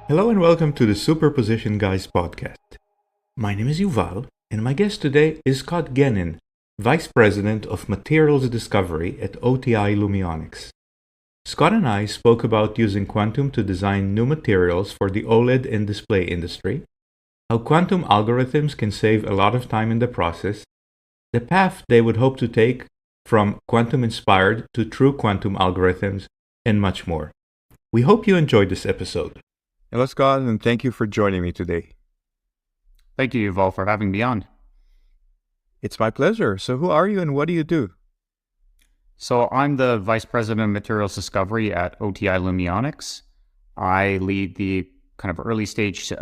Hello and welcome to the Superposition Guys podcast. My name is Yuval, and my guest today is Scott Genin, Vice President of Materials Discovery at OTI Lumionics. Scott and I spoke about using quantum to design new materials for the OLED and display industry, how quantum algorithms can save a lot of time in the process, the path they would hope to take from quantum-inspired to true quantum algorithms, and much more. We hope you enjoyed this episode. Hello, Scott, and thank you for joining me today. Thank you, Yuval, for having me on. It's my pleasure. So who are you and what do you do? So I'm the Vice President of Materials Discovery at OTI Lumionics. I lead the kind of early stage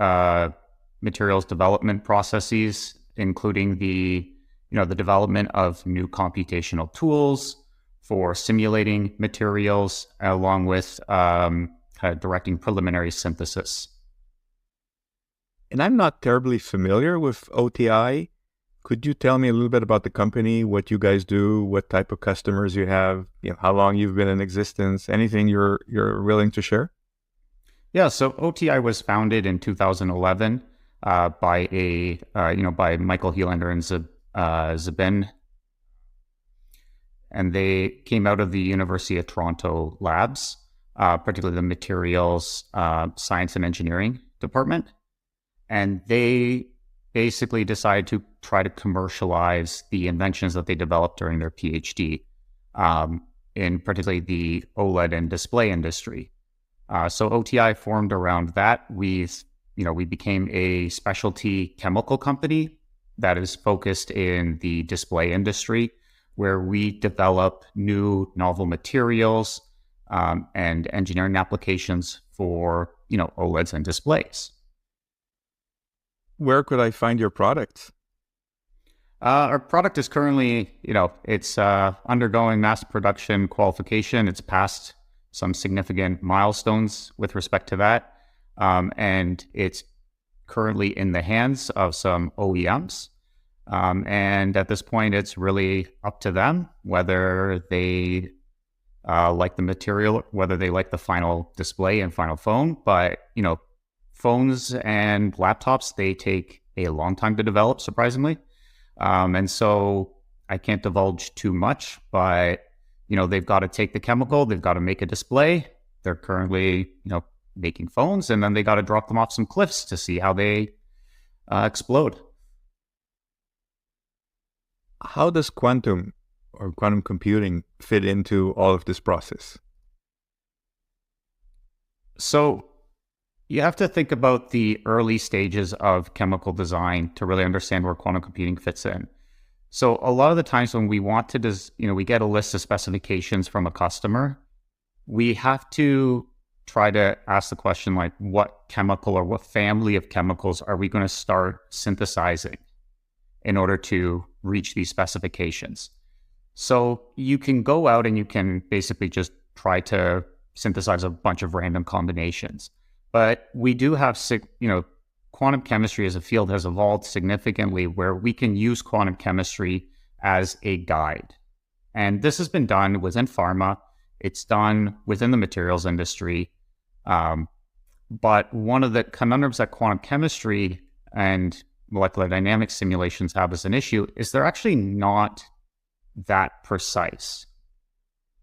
materials development processes, including the development of new computational tools for simulating materials, along with directing preliminary synthesis. And I'm not terribly familiar with OTI. Could you tell me a little bit about the company, what you guys do, what type of customers you have, how long you've been in existence, anything you're willing to share? Yeah, so OTI was founded in 2011 by Michael Helander and Zabin, and they came out of the University of Toronto labs, particularly the materials science and engineering department. And they basically decided to try to commercialize the inventions that they developed during their PhD, in particularly the OLED and display industry. So OTI formed around that. We became a specialty chemical company that is focused in the display industry, where we develop new novel materials and engineering applications for OLEDs and displays. Where could I find your product? Our product is currently, it's undergoing mass production qualification. It's passed some significant milestones with respect to that, and it's currently in the hands of some OEMs. And at this point, it's really up to them whether they like the material, whether they like the final display and final phone. But, phones and laptops, they take a long time to develop, surprisingly. And so I can't divulge too much, but, they've got to take the chemical, they've got to make a display. They're currently, making phones, and then they got to drop them off some cliffs to see how they explode. How does quantum or quantum computing fit into all of this process? So you have to think about the early stages of chemical design to really understand where quantum computing fits in. So a lot of the times when we want to, we get a list of specifications from a customer, we have to try to ask the question, like, what chemical or what family of chemicals are we going to start synthesizing in order to reach these specifications? So you can go out and you can basically just try to synthesize a bunch of random combinations. But we do have, quantum chemistry as a field has evolved significantly where we can use quantum chemistry as a guide. And this has been done within pharma. It's done within the materials industry. But one of the conundrums that quantum chemistry and molecular dynamics simulations have as an issue is they're actually not that precise.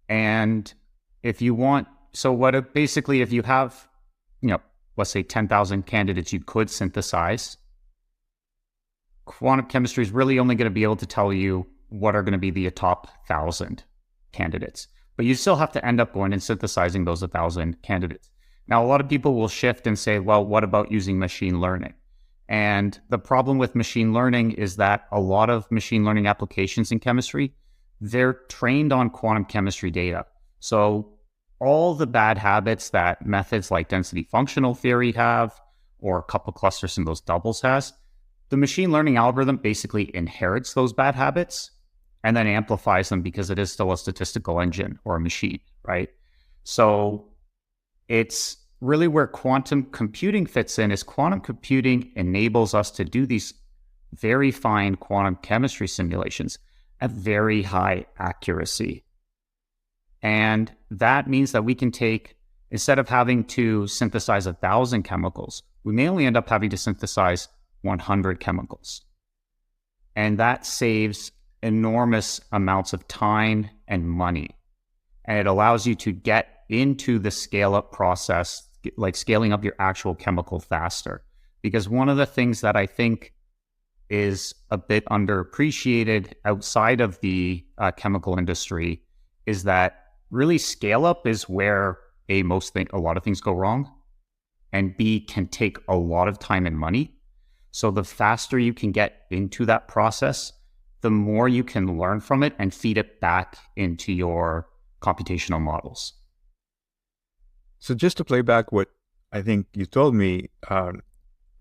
And if you want, if you have, let's say 10,000 candidates you could synthesize, quantum chemistry is really only going to be able to tell you what are going to be the top 1,000 candidates. But you still have to end up going and synthesizing those 1,000 candidates. Now, a lot of people will shift and say, well, what about using machine learning? And the problem with machine learning is that a lot of machine learning applications in chemistry, they're trained on quantum chemistry data. So all the bad habits that methods like density functional theory have, or couple cluster symbols doubles has, the machine learning algorithm basically inherits those bad habits and then amplifies them because it is still a statistical engine or a machine, right? So it's really where quantum computing fits in is quantum computing enables us to do these very fine quantum chemistry simulations at very high accuracy. And that means that we can take instead of having to synthesize 1,000 chemicals, we may only end up having to synthesize 100 chemicals. And that saves enormous amounts of time and money. And it allows you to get into the scale-up process, like scaling up your actual chemical faster. Because one of the things that I think is a bit underappreciated outside of the chemical industry is that really scale-up is where a lot of things go wrong, and B, can take a lot of time and money. So the faster you can get into that process, the more you can learn from it and feed it back into your computational models. So just to play back what I think you told me, I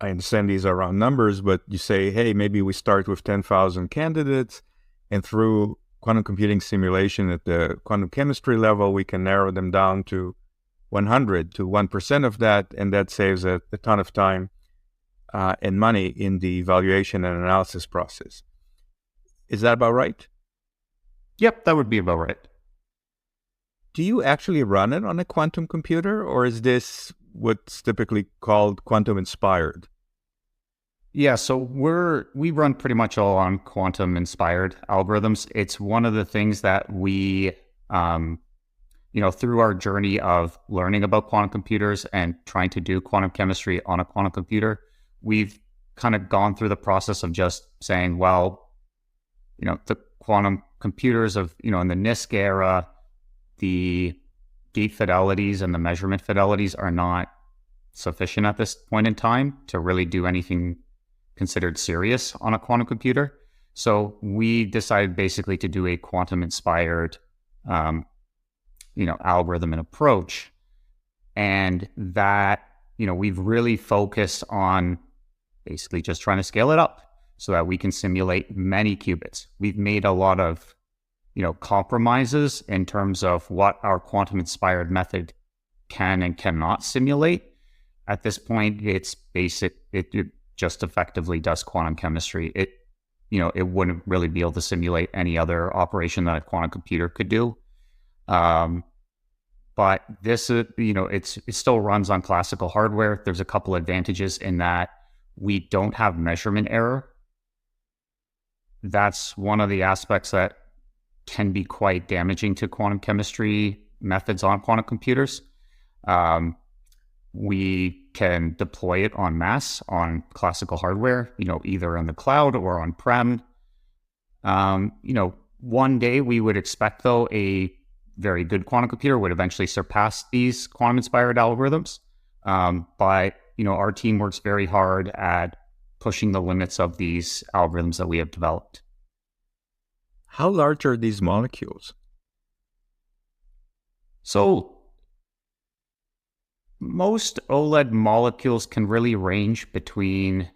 understand these are round numbers, but you say, hey, maybe we start with 10,000 candidates, and through quantum computing simulation at the quantum chemistry level, we can narrow them down to 100 to 1% of that, and that saves a ton of time and money in the evaluation and analysis process. Is that about right? Yep, that would be about right. Do you actually run it on a quantum computer, or is this what's typically called quantum inspired? Yeah, so we run pretty much all on quantum inspired algorithms. It's one of the things that we, through our journey of learning about quantum computers and trying to do quantum chemistry on a quantum computer, we've kind of gone through the process of just saying, well, the quantum computers of, in the NISQ era, the gate fidelities and the measurement fidelities are not sufficient at this point in time to really do anything considered serious on a quantum computer. So we decided basically to do a quantum inspired, algorithm and approach. And that, we've really focused on basically just trying to scale it up so that we can simulate many qubits. We've made a lot of compromises in terms of what our quantum inspired method can and cannot simulate. At this point, it's basic. It just effectively does quantum chemistry. It wouldn't really be able to simulate any other operation that a quantum computer could do. But this, it still runs on classical hardware. There's a couple advantages in that we don't have measurement error. That's one of the aspects that can be quite damaging to quantum chemistry methods on quantum computers. We can deploy it en masse on classical hardware, either in the cloud or on-prem. One day we would expect, though, a very good quantum computer would eventually surpass these quantum-inspired algorithms. But, our team works very hard at pushing the limits of these algorithms that we have developed. How large are these molecules? So most OLED molecules can really range between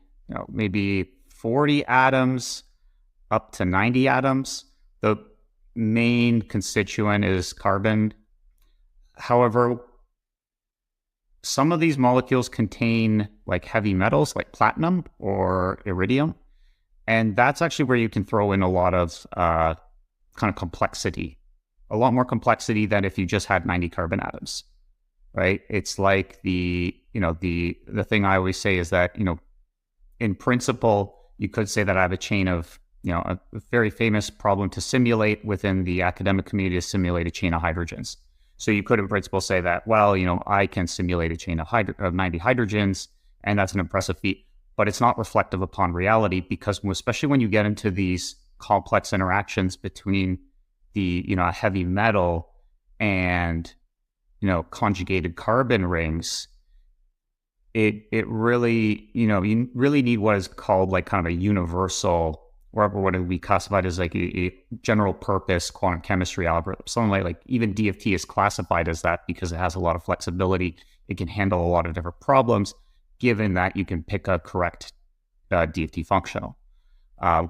maybe 40 atoms up to 90 atoms. The main constituent is carbon. However, some of these molecules contain like heavy metals like platinum or iridium. And that's actually where you can throw in a lot of kind of complexity, a lot more complexity than if you just had 90 carbon atoms, right? It's like the thing I always say is that, in principle, you could say that I have a chain of, a very famous problem to simulate within the academic community is simulate a chain of hydrogens. So you could in principle say that, well, I can simulate a chain of 90 hydrogens, and that's an impressive feat. But it's not reflective upon reality because especially when you get into these complex interactions between the, a heavy metal and, conjugated carbon rings, it really, you really need what is called like kind of a universal, or what would be classified as like a general purpose quantum chemistry algorithm. Something like even DFT is classified as that because it has a lot of flexibility. It can handle a lot of different problems, given that you can pick a correct DFT functional.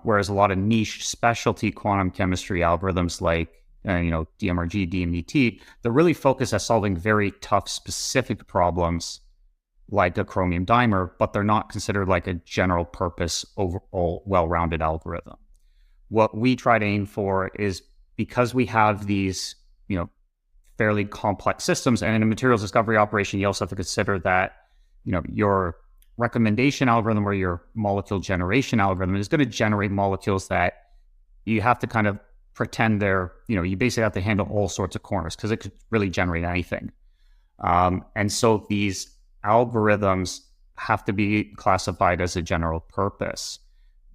Whereas a lot of niche specialty quantum chemistry algorithms like, DMRG, DMDT, they're really focused at solving very tough specific problems like a chromium dimer, but they're not considered like a general purpose, overall well-rounded algorithm. What we try to aim for is, because we have these, fairly complex systems. And in a materials discovery operation, you also have to consider that, your recommendation algorithm or your molecule generation algorithm is going to generate molecules that you have to kind of pretend they're, you basically have to handle all sorts of corners because it could really generate anything. And so these algorithms have to be classified as a general purpose.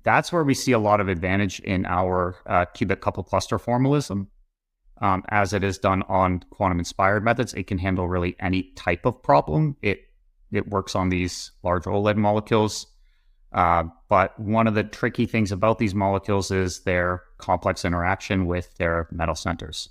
That's where we see a lot of advantage in our qubit couple cluster formalism. As it is done on quantum-inspired methods, it can handle really any type of problem. It works on these large OLED molecules. But one of the tricky things about these molecules is their complex interaction with their metal centers.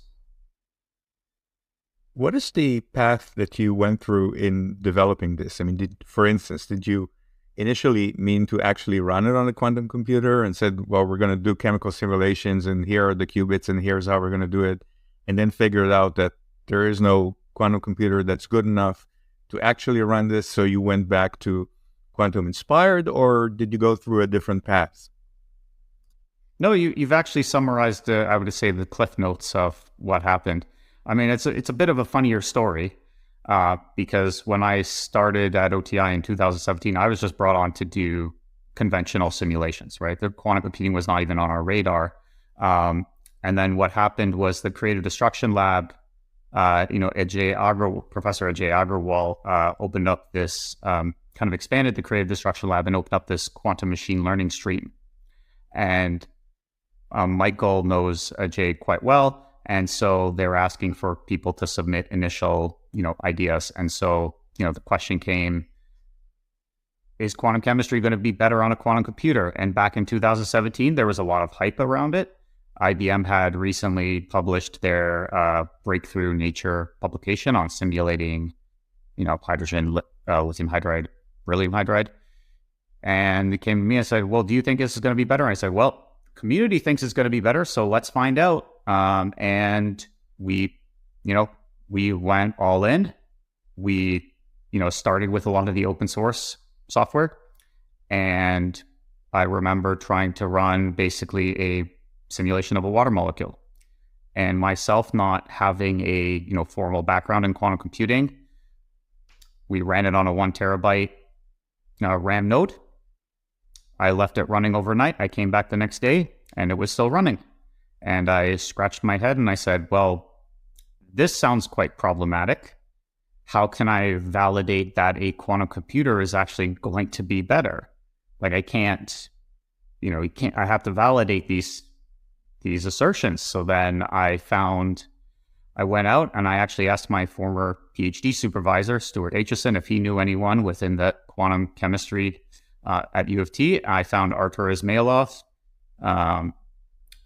What is the path that you went through in developing this? I mean, for instance, did you initially mean to actually run it on a quantum computer and said, well, we're going to do chemical simulations and here are the qubits and here's how we're going to do it, and then figured out that there is no quantum computer that's good enough to actually run this, so you went back to quantum inspired, or did you go through a different path? No, you've actually summarized, I would say, the cliff notes of what happened. I mean, it's a bit of a funnier story because when I started at OTI in 2017, I was just brought on to do conventional simulations, right? The quantum computing was not even on our radar. And then what happened was the creative destruction lab, Professor Ajay Agrawal opened up this, kind of expanded the creative destruction lab and opened up this quantum machine learning stream. And Michael knows Ajay quite well. And so they were asking for people to submit initial, ideas. And so, the question came, is quantum chemistry going to be better on a quantum computer? And back in 2017, there was a lot of hype around it. IBM had recently published their breakthrough Nature publication on simulating, hydrogen, lithium hydride, beryllium hydride. And they came to me and said, well, do you think this is going to be better? And I said, well, community thinks it's going to be better, so let's find out. And we went all in. We, started with a lot of the open source software. And I remember trying to run basically a simulation of a water molecule. And myself not having a, formal background in quantum computing, we ran it on a 1 terabyte RAM node. I left it running overnight. I came back the next day and it was still running. And I scratched my head and I said, well, this sounds quite problematic. How can I validate that a quantum computer is actually going to be better? Like I can't, I have to validate these assertions. So then I went out and I actually asked my former PhD supervisor, Stuart Aitchison, if he knew anyone within the quantum chemistry at U of T. I found Artur Ismailov,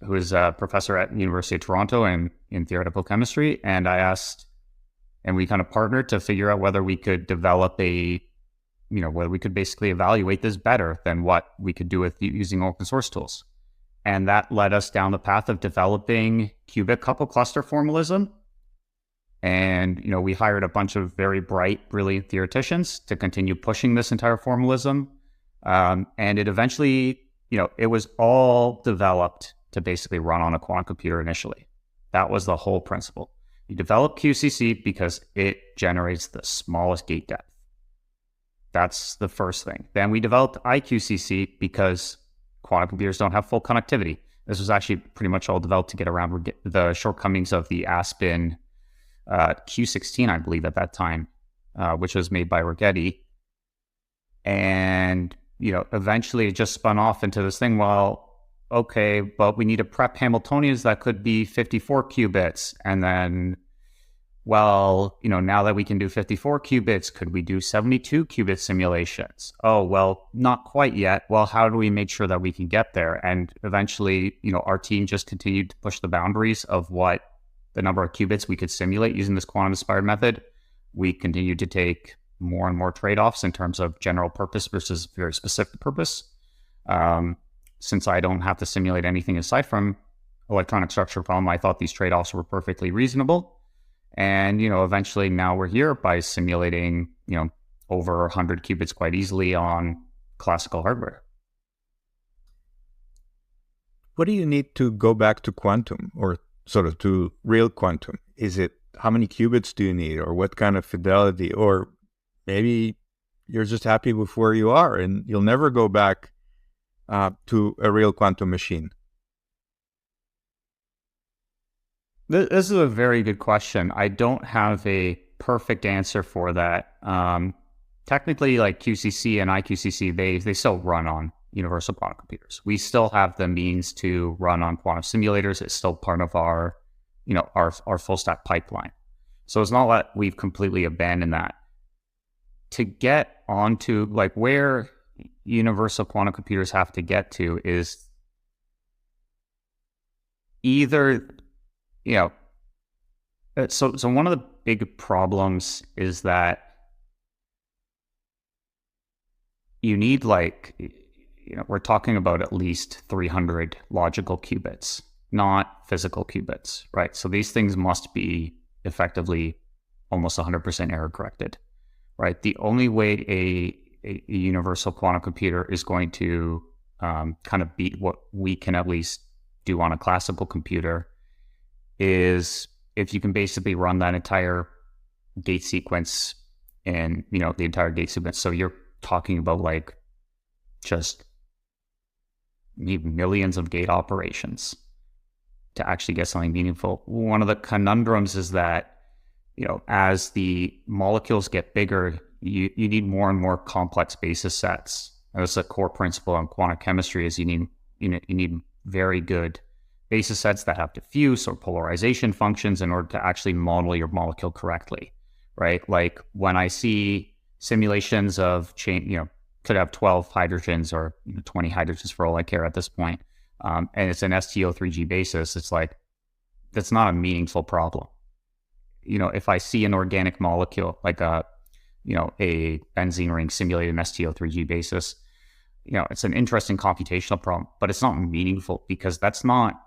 who is a professor at the University of Toronto in theoretical chemistry. And I asked, and we kind of partnered to figure out whether we could develop whether we could basically evaluate this better than what we could do with using open source tools. And that led us down the path of developing qubit couple cluster formalism. And, we hired a bunch of very bright, brilliant theoreticians to continue pushing this entire formalism. And it eventually, it was all developed to basically run on a quantum computer initially. That was the whole principle. You develop QCC because it generates the smallest gate depth. That's the first thing. Then we developed IQCC because quantum computers don't have full connectivity. This was actually pretty much all developed to get around the shortcomings of the Aspen Q16, I believe, at that time, which was made by Rigetti. And, eventually it just spun off into this thing, well, okay, but we need to prep Hamiltonians that could be 54 qubits. And then, well, now that we can do 54 qubits, could we do 72 qubit simulations? Oh, well, not quite yet. Well, how do we make sure that we can get there? And eventually, our team just continued to push the boundaries of what the number of qubits we could simulate using this quantum-inspired method. We continued to take more and more trade-offs in terms of general purpose versus very specific purpose. Since I don't have to simulate anything aside from electronic structure problem, I thought these trade-offs were perfectly reasonable. And, eventually now we're here by simulating, over 100 qubits quite easily on classical hardware. What do you need to go back to quantum or sort of to real quantum? Is it how many qubits do you need, or what kind of fidelity, or maybe you're just happy with where you are and you'll never go back to a real quantum machine? This is a very good question. I don't have a perfect answer for that. Technically, like QCC and IQCC, they still run on universal quantum computers. We still have the means to run on quantum simulators. It's still part of our, our full stack pipeline. So it's not that we've completely abandoned that. To get onto like where universal quantum computers have to get to is either, so one of the big problems is that you need we're talking about at least 300 logical qubits, not physical qubits, right? So these things must be effectively almost 100% error corrected, right? The only way a universal quantum computer is going to kind of beat what we can at least do on a classical computer is if you can basically run that entire gate sequence and, the entire gate sequence. So you're talking about like just millions of gate operations to actually get something meaningful. One of the conundrums is that, as the molecules get bigger, you need more and more complex basis sets. And that's a core principle in quantum chemistry is you need very good basis sets that have diffuse or polarization functions in order to actually model your molecule correctly, right? Like when I see simulations of chain, could have 12 hydrogens or 20 hydrogens for all I care at this point, and it's an STO3G basis, it's like, that's not a meaningful problem. If I see an organic molecule, like a benzene ring simulated in STO3G basis, it's an interesting computational problem, but it's not meaningful because that's not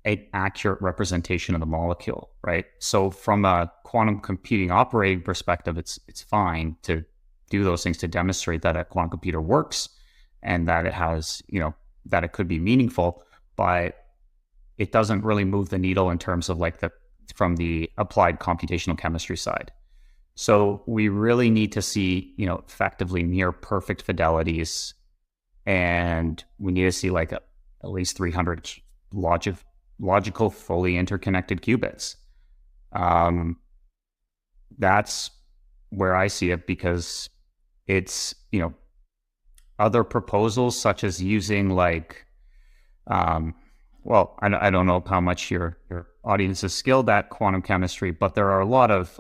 an accurate representation of the molecule, right? So from a quantum computing operating perspective, it's fine to do those things to demonstrate that a quantum computer works and that it has, that it could be meaningful, but it doesn't really move the needle in terms of from the applied computational chemistry side. So we really need to see, effectively near perfect fidelities, and we need to see at least 300 logical, fully interconnected qubits. That's where I see it, because it's, other proposals such as using I don't know how much your audience is skilled at quantum chemistry, but there are a lot of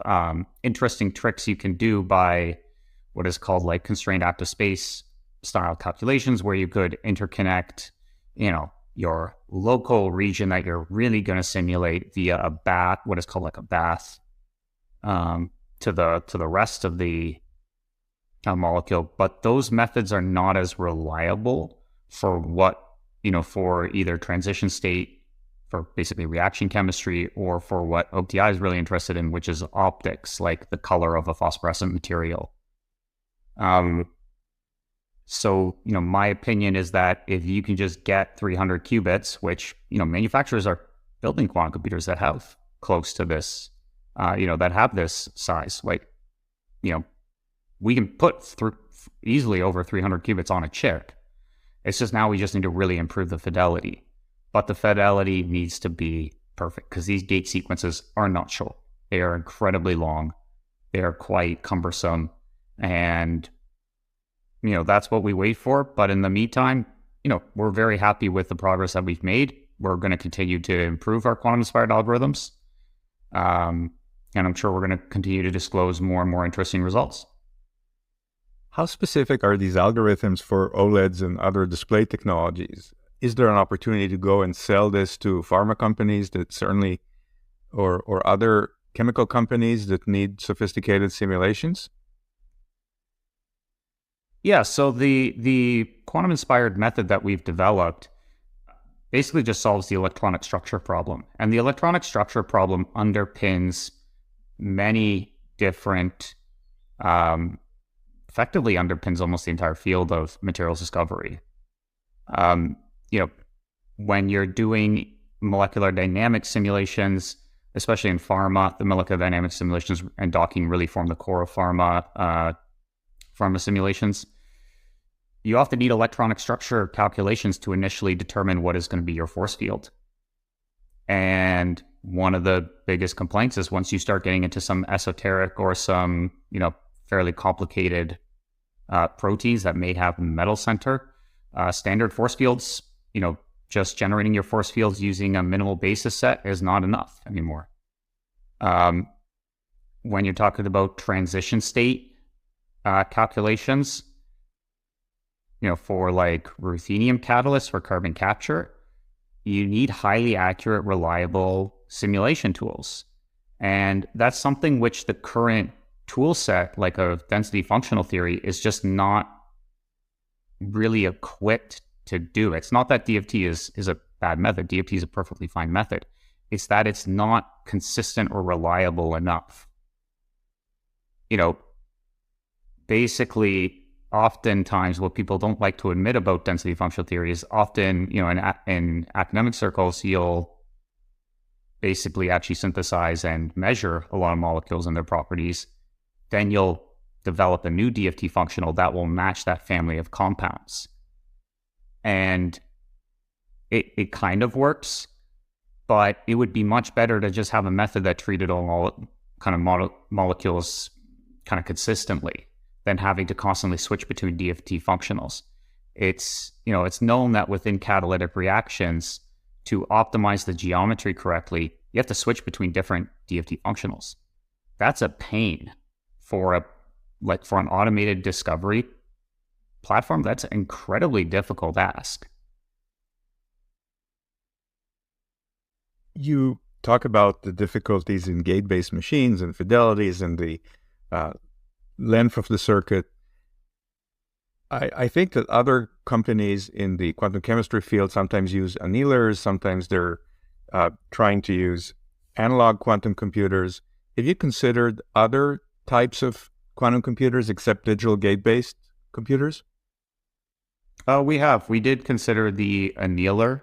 interesting tricks you can do by what is called constrained active space style calculations, where you could interconnect, your local region that you're really going to simulate via a bath, what is called a bath, to the rest of the molecule. But those methods are not as reliable for for either transition state, for basically reaction chemistry, or for what OTI is really interested in, which is optics, like the color of a phosphorescent material. So, my opinion is that if you can just get 300 qubits, which, manufacturers are building quantum computers that have close to this, that have this size, we can put through easily over 300 qubits on a chip. It's just now we just need to really improve the fidelity. But the fidelity needs to be perfect because these gate sequences are not short. They are incredibly long. They are quite cumbersome. And, that's what we wait for. But in the meantime, we're very happy with the progress that we've made. We're going to continue to improve our quantum-inspired algorithms. And I'm sure we're going to continue to disclose more and more interesting results. How specific are these algorithms for OLEDs and other display technologies? Is there an opportunity to go and sell this to pharma companies that certainly, or other chemical companies that need sophisticated simulations? Yeah, so the quantum-inspired method that we've developed basically just solves the electronic structure problem. And the electronic structure problem underpins many different, effectively underpins almost the entire field of materials discovery. When you're doing molecular dynamics simulations, especially in pharma. The molecular dynamics simulations and docking really form the core of pharma simulations. You often need electronic structure calculations to initially determine what is going to be your force field. And one of the biggest complaints is once you start getting into some esoteric or some, fairly complicated proteins that may have metal center, standard force fields, just generating your force fields using a minimal basis set is not enough anymore. When you're talking about transition state calculations, for like ruthenium catalysts for carbon capture, you need highly accurate, reliable simulation tools. And that's something which the current tool set, like a density functional theory, is just not really equipped to do. It's not that DFT is a bad method. DFT is a perfectly fine method. It's that it's not consistent or reliable enough. Basically, oftentimes what people don't like to admit about density functional theory is often, in academic circles, you'll basically actually synthesize and measure a lot of molecules and their properties. Then you'll develop a new DFT functional that will match that family of compounds. And it kind of works, but it would be much better to just have a method that treated all kind of molecules kind of consistently than having to constantly switch between DFT functionals. It's known that within catalytic reactions, to optimize the geometry correctly, you have to switch between different DFT functionals. That's a pain for an automated discovery platform. That's an incredibly difficult ask. You talk about the difficulties in gate-based machines and fidelities and the length of the circuit. I think that other companies in the quantum chemistry field sometimes use annealers, sometimes they're trying to use analog quantum computers. Have you considered other types of quantum computers except digital gate-based computers? We did consider the annealer.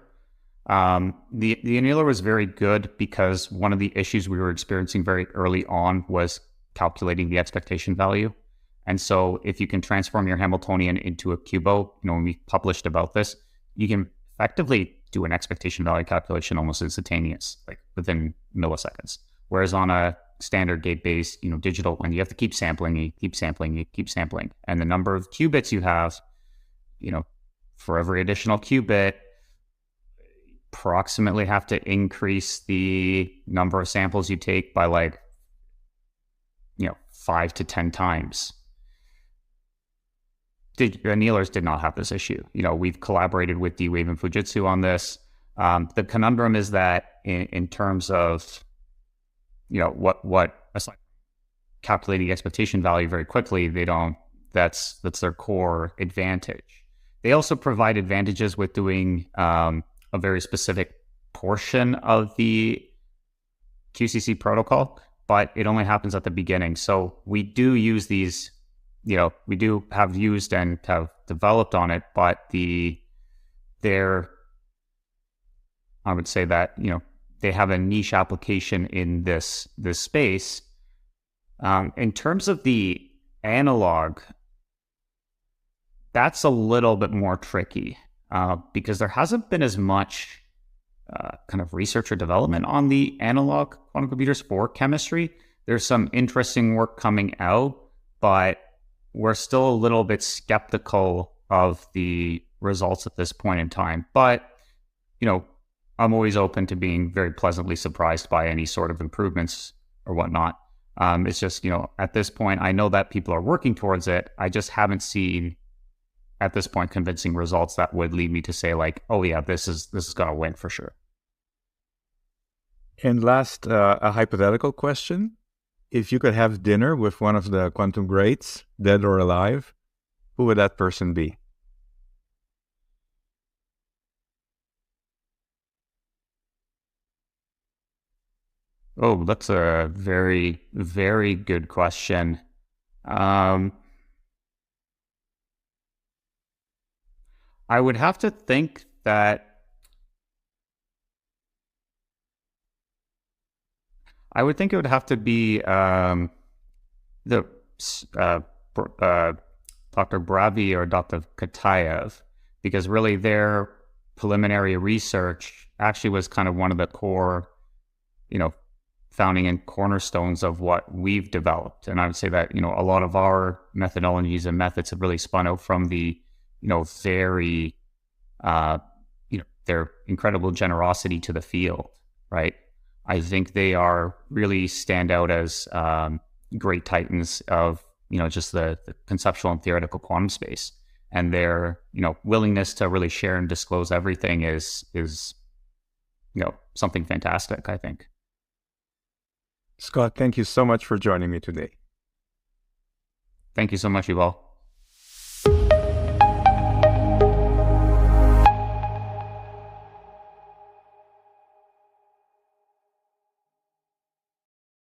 The annealer was very good because one of the issues we were experiencing very early on was calculating the expectation value. And so if you can transform your Hamiltonian into a QUBO, when we published about this, you can effectively do an expectation value calculation almost instantaneous, like within milliseconds. Whereas on a standard gate-based, digital one, you have to keep sampling, you keep sampling. And the number of qubits you have, for every additional qubit, approximately have to increase the number of samples you take by 5 to 10 times. Annealers did not have this issue. We've collaborated with D-Wave and Fujitsu on this. The conundrum is that in terms of, aside calculating the expectation value very quickly, that's their core advantage. They also provide advantages with doing a very specific portion of the QCC protocol, but it only happens at the beginning. So we do use these, we do have used and have developed on it, but I would say that, they have a niche application in this space. In terms of the analog, that's a little bit more tricky because there hasn't been as much kind of research or development on the analog quantum computers for chemistry. There's some interesting work coming out, but we're still a little bit skeptical of the results at this point in time. But, I'm always open to being very pleasantly surprised by any sort of improvements or whatnot. It's just, at this point, I know that people are working towards it. I just haven't seen, at this point, convincing results that would lead me to say oh yeah, this is going to win for sure. And last, a hypothetical question. If you could have dinner with one of the quantum greats, dead or alive, who would that person be? Oh, that's a very, very good question. I would have to think that I would think it would have to be the Dr. Bravi or Dr. Katayev, because really their preliminary research actually was kind of one of the core, founding and cornerstones of what we've developed. And I would say that, a lot of our methodologies and methods have really spun out from the, very, their incredible generosity to the field, right? I think they really stand out as great titans of, just the conceptual and theoretical quantum space. And their, willingness to really share and disclose everything is something fantastic, I think. Scott, thank you so much for joining me today. Thank you so much, Yuval.